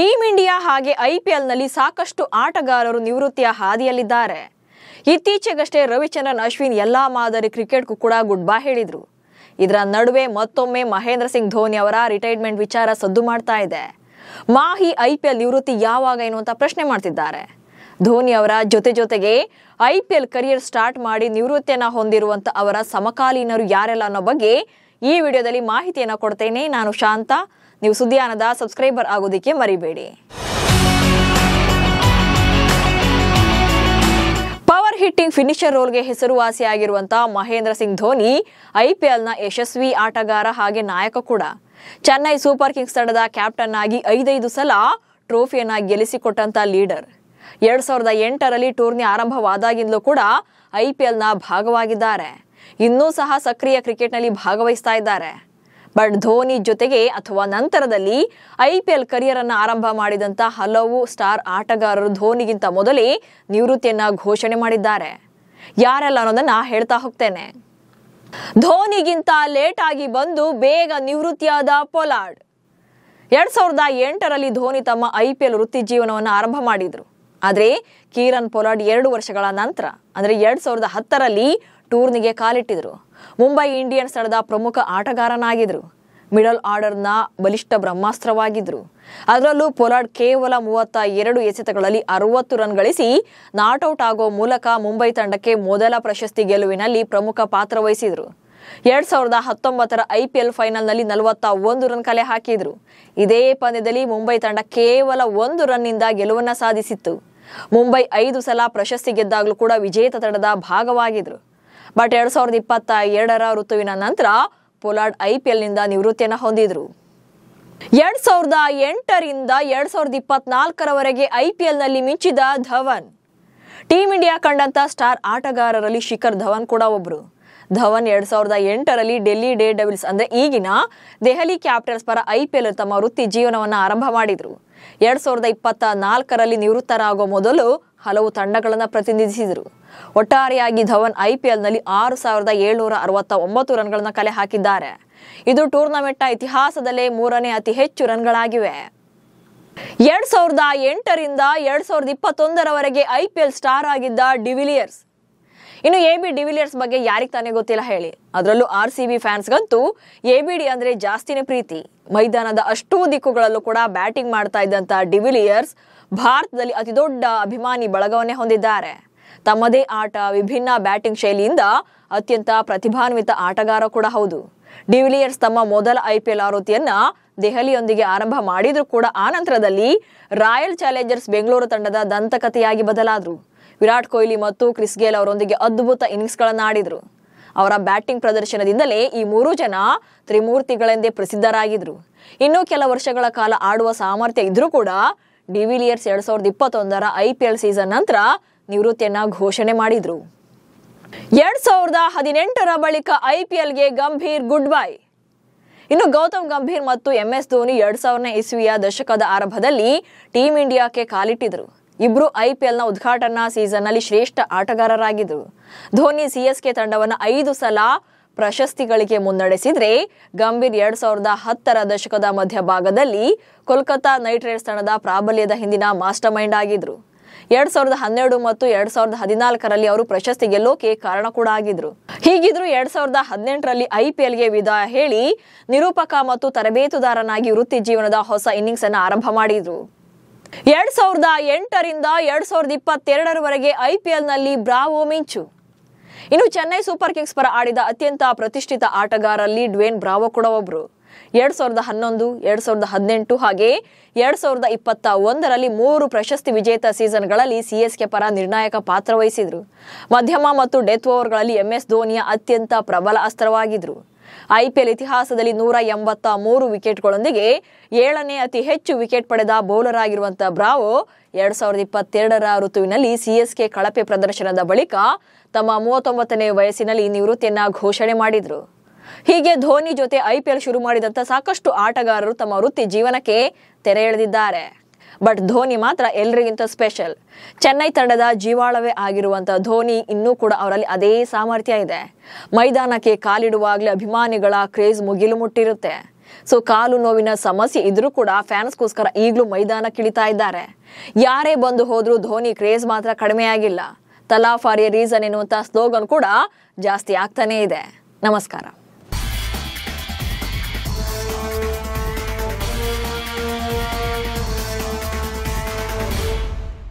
Team India ಹಾಗೆ ಐಪಿಎಲ್ನಲ್ಲಿ ಸಾಕಷ್ಟು ಆಟಗಾರರು ನಿವೃತ್ತಿಯ ಹಾದಿಯಲ್ಲಿದ್ದಾರೆ. ಇತ್ತೀಚೆಗಷ್ಟೇ ರವಿಚಂದ್ರನ್ ಅಶ್ವಿನ್ ಎಲ್ಲಾ ಮಾದರಿ ಕ್ರಿಕೆಟ್ಗೂ ಕೂಡ ಗುಡ್ ಬೈ ಹೇಳಿದ್ರು. ಇದರ ನಡುವೆ ಮತ್ತೊಮ್ಮೆ ಮಹೇಂದ್ರ ಸಿಂಗ್ ಧೋನಿ ಅವರ ರಿಟೈರ್ಮೆಂಟ್ ವಿಚಾರ ಸದ್ದು ಮಾಡ್ತಾ ಇದೆ. ಮಾಹಿ ಐಪಿಎಲ್ ನಿವೃತ್ತಿ ಯಾವಾಗ ಎನ್ನುವಂತ ಪ್ರಶ್ನೆ ಮಾಡ್ತಿದ್ದಾರೆ. ಧೋನಿ ಅವರ ಜೊತೆಗೆ ಐಪಿಎಲ್ ಕರಿಯರ್ ಸ್ಟಾರ್ಟ್ ಮಾಡಿ ನಿವೃತ್ತಿಯನ್ನ ಹೊಂದಿರುವಂತ ಅವರ ಸಮಕಾಲೀನರು ಯಾರೆಲ್ಲ ಅನ್ನೋ ಬಗ್ಗೆ ಈ ವಿಡಿಯೋದಲ್ಲಿ ಮಾಹಿತಿಯನ್ನು ಕೊಡ್ತೇನೆ. ನಾನು ಶಾಂತ. ನೀವು ಸುದ್ದಿಯಾನದ ಸಬ್ಸ್ಕ್ರೈಬರ್ ಆಗೋದಕ್ಕೆ ಮರಿಬೇಡಿ. ಪವರ್ ಹಿಟ್ಟಿಂಗ್ ಫಿನಿಶರ್ ರೋಲ್ಗೆ ಹೆಸರುವಾಸಿಯಾಗಿರುವಂತಹ ಮಹೇಂದ್ರ ಸಿಂಗ್ ಧೋನಿ ಐಪಿಎಲ್ನ ಯಶಸ್ವಿ ಆಟಗಾರ ಹಾಗೆ ನಾಯಕ ಕೂಡ. ಚೆನ್ನೈ ಸೂಪರ್ ಕಿಂಗ್ಸ್ ತಂಡದ ಕ್ಯಾಪ್ಟನ್ ಆಗಿ 5 ಸಲ ಟ್ರೋಫಿಯನ್ನ ಗೆಲ್ಲಿಸಿಕೊಟ್ಟಂತ ಲೀಡರ್. 2008ರಲ್ಲಿ ಟೂರ್ನಿ ಆರಂಭವಾದಾಗಿಂದಲೂ ಕೂಡ ಐಪಿಎಲ್ನ ಭಾಗವಾಗಿದ್ದಾರೆ. ಇನ್ನೂ ಸಹ ಸಕ್ರಿಯ ಕ್ರಿಕೆಟ್ನಲ್ಲಿ ಭಾಗವಹಿಸ್ತಾ ಇದ್ದಾರೆ. ಬಟ್ ಧೋನಿ ಜೊತೆಗೆ ಅಥವಾ ನಂತರದಲ್ಲಿ ಐಪಿಎಲ್ ಕರಿಯರ್ ಅನ್ನು ಆರಂಭ ಮಾಡಿದಂತ ಹಲವು ಸ್ಟಾರ್ ಆಟಗಾರರು ಧೋನಿಗಿಂತ ಮೊದಲೇ ನಿವೃತ್ತಿಯನ್ನ ಘೋಷಣೆ ಮಾಡಿದ್ದಾರೆ. ಯಾರೆಲ್ಲ ಅನ್ನೋದನ್ನ ಹೇಳ್ತಾ ಹೋಗ್ತೇನೆ. ಧೋನಿಗಿಂತ ಲೇಟ್ ಆಗಿ ಬಂದು ಬೇಗ ನಿವೃತ್ತಿಯಾದ ಪೊಲಾರ್ಡ್. 2008ರಲ್ಲಿ ಧೋನಿ ತಮ್ಮ ಐಪಿಎಲ್ ವೃತ್ತಿ ಜೀವನವನ್ನು ಆರಂಭ ಮಾಡಿದ್ರು. ಆದ್ರೆ ಕೀರನ್ ಪೊಲಾರ್ಡ್ 2 ವರ್ಷಗಳ ನಂತರ ಅಂದ್ರೆ 2010ರಲ್ಲಿ ಟೂರ್ನಿಗೆ ಕಾಲಿಟ್ಟಿದ್ರು. ಮುಂಬೈ ಇಂಡಿಯನ್ಸ್ ತಂಡದ ಪ್ರಮುಖ ಆಟಗಾರನಾಗಿದ್ರು. ಮಿಡಲ್ ಆರ್ಡರ್ನ ಬಲಿಷ್ಠ ಬ್ರಹ್ಮಾಸ್ತ್ರವಾಗಿದ್ರು. ಅದರಲ್ಲೂ ಪೊಲಾರ್ಡ್ ಕೇವಲ 32 ಎಸೆತಗಳಲ್ಲಿ 60 ರನ್ ಗಳಿಸಿ ನಾಟ್ಔಟ್ ಆಗೋ ಮೂಲಕ ಮುಂಬೈ ತಂಡಕ್ಕೆ ಮೊದಲ ಪ್ರಶಸ್ತಿ ಗೆಲುವಿನಲ್ಲಿ ಪ್ರಮುಖ ಪಾತ್ರ ವಹಿಸಿದ್ರು. 2019ರ ಐಪಿಎಲ್ ಫೈನಲ್ನಲ್ಲಿ 41 ರನ್ ಕಲೆ ಹಾಕಿದ್ರು. ಇದೇ ಪಂದ್ಯದಲ್ಲಿ ಮುಂಬೈ ತಂಡ ಕೇವಲ 1 ರನ್ನಿಂದ ಗೆಲುವನ್ನ ಸಾಧಿಸಿತ್ತು. ಮುಂಬೈ 5 ಸಲ ಪ್ರಶಸ್ತಿ ಗೆದ್ದಾಗಲೂ ಕೂಡ ವಿಜೇತ ತಂಡದ ಭಾಗವಾಗಿದ್ರು. ಬಟ್ 2022ರ ಋತುವಿನ ನಂತರ ಪೊಲಾರ್ಡ್ ಐಪಿಎಲ್ನಿಂದ ನಿವೃತ್ತಿಯನ್ನ ಹೊಂದಿದ್ರು. 2008ರಿಂದ 2024ರವರೆಗೆ ಐಪಿಎಲ್ನಲ್ಲಿ ಮಿಂಚಿದ ಧವನ್. ಟೀಮ್ ಇಂಡಿಯಾ ಕಂಡಂತ ಸ್ಟಾರ್ ಆಟಗಾರರಲ್ಲಿ ಶಿಖರ್ ಧವನ್ ಕೂಡ ಒಬ್ರು. ಧವನ್ 2008ರಲ್ಲಿ ಡೆಲ್ಲಿ ಡೇ ಡೆವಿಲ್ಸ್ ಅಂದ್ರೆ ಈಗಿನ ದೆಹಲಿ ಕ್ಯಾಪಿಟಲ್ಸ್ ಪರ ಐಪಿಎಲ್ ತಮ್ಮ ವೃತ್ತಿ ಜೀವನವನ್ನ ಆರಂಭ ಮಾಡಿದ್ರು. 2024ರಲ್ಲಿ ನಿವೃತ್ತರಾಗೋ ಮೊದಲು ಹಲವು ತಂಡಗಳನ್ನ ಪ್ರತಿನಿಧಿಸಿದ್ರು. ಒಟ್ಟಾರೆಯಾಗಿ ಧವನ್ ಐಪಿಎಲ್ನಲ್ಲಿ 6769 ರನ್ಗಳನ್ನ ಕಲೆ ಹಾಕಿದ್ದಾರೆ. ಇದು ಟೂರ್ನಮೆಂಟ್ನ ಇತಿಹಾಸದಲ್ಲೇ 3ನೇ ಅತಿ ಹೆಚ್ಚು ರನ್ಗಳಾಗಿವೆ. 2008ರಿಂದ 2021ರವರೆಗೆ ಐಪಿಎಲ್ ಸ್ಟಾರ್ ಆಗಿದ್ದ ಡಿವಿಲಿಯರ್ಸ್. ಇನ್ನು ಎಬಿ ಡಿವಿಲಿಯರ್ಸ್ ಬಗ್ಗೆ ಯಾರಿಗೆ ತಾನೇ ಗೊತ್ತಿಲ್ಲ ಹೇಳಿ. ಅದರಲ್ಲೂ RCB ಫ್ಯಾನ್ಸ್ಗಂತೂ ಎಬಿಡಿ ಅಂದ್ರೆ ಜಾಸ್ತಿನೇ ಪ್ರೀತಿ. ಮೈದಾನದ ಅಷ್ಟೂ ದಿಕ್ಕುಗಳಲ್ಲೂ ಕೂಡ ಬ್ಯಾಟಿಂಗ್ ಮಾಡ್ತಾ ಇದ್ದಂತ ಡಿವಿಲಿಯರ್ಸ್ ಭಾರತದಲ್ಲಿ ಅತಿ ದೊಡ್ಡ ಅಭಿಮಾನಿ ಬಳಗವನ್ನೇ ಹೊಂದಿದ್ದಾರೆ. ತಮ್ಮದೇ ಆಟ, ವಿಭಿನ್ನ ಬ್ಯಾಟಿಂಗ್ ಶೈಲಿಯಿಂದ ಅತ್ಯಂತ ಪ್ರತಿಭಾನ್ವಿತ ಆಟಗಾರ ಕೂಡ ಹೌದು. ಡಿವಿಲಿಯರ್ಸ್ ತಮ್ಮ ಮೊದಲ ಐಪಿಎಲ್ ಆವೃತ್ತಿಯನ್ನ ದೆಹಲಿಯೊಂದಿಗೆ ಆರಂಭ ಮಾಡಿದ್ರು ಕೂಡ ಆ ನಂತರದಲ್ಲಿ ರಾಯಲ್ ಚಾಲೆಂಜರ್ಸ್ ಬೆಂಗಳೂರು ತಂಡದ ದಂತಕಥೆಯಾಗಿ ಬದಲಾದ್ರು. ವಿರಾಟ್ ಕೊಹ್ಲಿ ಮತ್ತು ಕ್ರಿಸ್ ಗೇಲ್ ಅವರೊಂದಿಗೆ ಅದ್ಭುತ ಇನ್ನಿಂಗ್ಸ್ ಗಳನ್ನ ಆಡಿದ್ರು. ಅವರ ಬ್ಯಾಟಿಂಗ್ ಪ್ರದರ್ಶನದಿಂದಲೇ ಈ 3 ಜನ ತ್ರಿಮೂರ್ತಿಗಳೆಂದೇ ಪ್ರಸಿದ್ಧರಾಗಿದ್ರು. ಇನ್ನೂ ಕೆಲ ವರ್ಷಗಳ ಕಾಲ ಆಡುವ ಸಾಮರ್ಥ್ಯ ಇದ್ರೂ ಕೂಡ ಡಿವಿಲಿಯರ್ಸ್ 2021ರ ಐಪಿಎಲ್ ಸೀಸನ್ ನಂತರ ನಿವೃತ್ತಿಯನ್ನ ಘೋಷಣೆ ಮಾಡಿದ್ರು. 2018ರ ಬಳಿಕ ಐಪಿಎಲ್ಗೆ ಗಂಭೀರ್ ಗುಡ್ ಬೈ. ಇನ್ನು ಗೌತಮ್ ಗಂಭೀರ್ ಮತ್ತು MS ಧೋನಿ 2000ನೇ ಇಸ್ವಿಯ ದಶಕದ ಆರಂಭದಲ್ಲಿ ಟೀಮ್ ಇಂಡಿಯಾಕ್ಕೆ ಕಾಲಿಟ್ಟಿದ್ರು. ಇಬ್ರು ಐಪಿಎಲ್ನ ಉದ್ಘಾಟನಾ ಸೀಸನ್ ನಲ್ಲಿ ಶ್ರೇಷ್ಠ ಆಟಗಾರರಾಗಿದ್ರು. ಧೋನಿ CSK ತಂಡವನ್ನ 5 ಸಲ ಪ್ರಶಸ್ತಿಗಳಿಗೆ ಮುನ್ನಡೆಸಿದ್ರೆ ಗಂಭೀರ್ 2010ರ ದಶಕದ ಮಧ್ಯಭಾಗದಲ್ಲಿ ಕೋಲ್ಕತಾ ನೈಟ್ ರೈಡರ್ಸ್ ತಂಡದ ಪ್ರಾಬಲ್ಯದ ಹಿಂದಿನ ಮಾಸ್ಟರ್ ಮೈಂಡ್ ಆಗಿದ್ರು. 2012 ಮತ್ತು 2014ರಲ್ಲಿ ಅವರು ಪ್ರಶಸ್ತಿ ಗೆಲ್ಲೋಕೆ ಕಾರಣ ಕೂಡ ಆಗಿದ್ರು. ಹೀಗಿದ್ರು 2018ರಲ್ಲಿ ಐಪಿಎಲ್ಗೆ ವಿದಾಯ ಹೇಳಿ ನಿರೂಪಕ ಮತ್ತು ತರಬೇತುದಾರನಾಗಿ ವೃತ್ತಿ ಜೀವನದ ಹೊಸ ಇನ್ನಿಂಗ್ಸ್ ಅನ್ನು ಆರಂಭ ಮಾಡಿದ್ರು. 2008ರಿಂದ 2022ರವರೆಗೆ ಐಪಿಎಲ್ನಲ್ಲಿ ಬ್ರಾವೋ ಮಿಂಚು. ಇನ್ನು ಚೆನ್ನೈ ಸೂಪರ್ ಕಿಂಗ್ಸ್ ಪರ ಆಡಿದ ಅತ್ಯಂತ ಪ್ರತಿಷ್ಠಿತ ಆಟಗಾರರಲ್ಲಿ ಡ್ವೇನ್ ಬ್ರಾವೋ ಕೂಡ ಒಬ್ರು. 2011, 2018 ಹಾಗೆ 2021ರಲ್ಲಿ 3 ಪ್ರಶಸ್ತಿ ವಿಜೇತ ಸೀಸನ್ಗಳಲ್ಲಿ CSK ಪರ ನಿರ್ಣಾಯಕ ಪಾತ್ರ ವಹಿಸಿದ್ರು. ಮಧ್ಯಮ ಮತ್ತು ಡೆತ್ ಓವರ್ಗಳಲ್ಲಿ MS ಧೋನಿಯ ಅತ್ಯಂತ ಪ್ರಬಲ ಅಸ್ತ್ರವಾಗಿದ್ರು. ಐಪಿಎಲ್ ಇತಿಹಾಸದಲ್ಲಿ 183 ವಿಕೆಟ್ಗಳೊಂದಿಗೆ 7ನೇ ಅತಿ ಹೆಚ್ಚು ವಿಕೆಟ್ ಪಡೆದ ಬೌಲರ್ ಆಗಿರುವಂತಹ ಬ್ರಾವೋ 2022ರ ಋತುವಿನಲ್ಲಿ CSK ಕಳಪೆ ಪ್ರದರ್ಶನದ ಬಳಿಕ ತಮ್ಮ 39ನೇ ವಯಸ್ಸಿನಲ್ಲಿ ನಿವೃತ್ತಿಯನ್ನ ಘೋಷಣೆ ಮಾಡಿದ್ರು. ಹೀಗೆ ಧೋನಿ ಜೊತೆ ಐಪಿಎಲ್ ಶುರು ಮಾಡಿದಂತ ಸಾಕಷ್ಟು ಆಟಗಾರರು ತಮ್ಮ ವೃತ್ತಿ ಜೀವನಕ್ಕೆ ತೆರೆ ಎಳೆದಿದ್ದಾರೆ. ಬಟ್ ಧೋನಿ ಮಾತ್ರ ಎಲ್ಲರಿಗಿಂತ ಸ್ಪೆಷಲ್. ಚೆನ್ನೈ ತಂಡದ ಜೀವಾಳವೇ ಆಗಿರುವಂತ ಧೋನಿ ಇನ್ನೂ ಕೂಡ ಅವರಲ್ಲಿ ಅದೇ ಸಾಮರ್ಥ್ಯ ಇದೆ. ಮೈದಾನಕ್ಕೆ ಕಾಲಿಡುವಾಗಲೇ ಅಭಿಮಾನಿಗಳ ಕ್ರೇಜ್ ಮುಗಿಲು ಮುಟ್ಟಿರುತ್ತೆ. ಸೊ ಕಾಲು ನೋವಿನ ಸಮಸ್ಯೆ ಇದ್ರೂ ಕೂಡ ಫ್ಯಾನ್ಸ್ಗೋಸ್ಕರ ಈಗಲೂ ಮೈದಾನಕ್ಕಿಳಿತಾ ಇದ್ದಾರೆ. ಯಾರೇ ಬಂದು ಹೋದ್ರೂ ಧೋನಿ ಕ್ರೇಜ್ ಮಾತ್ರ ಕಡಿಮೆ ಆಗಿಲ್ಲ. ತಲಾ ಫಾರ್ ಎ ರೀಸನ್ ಎನ್ನುವಂತ ಸ್ಲೋಗನ್ ಕೂಡ ಜಾಸ್ತಿ ಆಗ್ತಾನೇ ಇದೆ. ನಮಸ್ಕಾರ.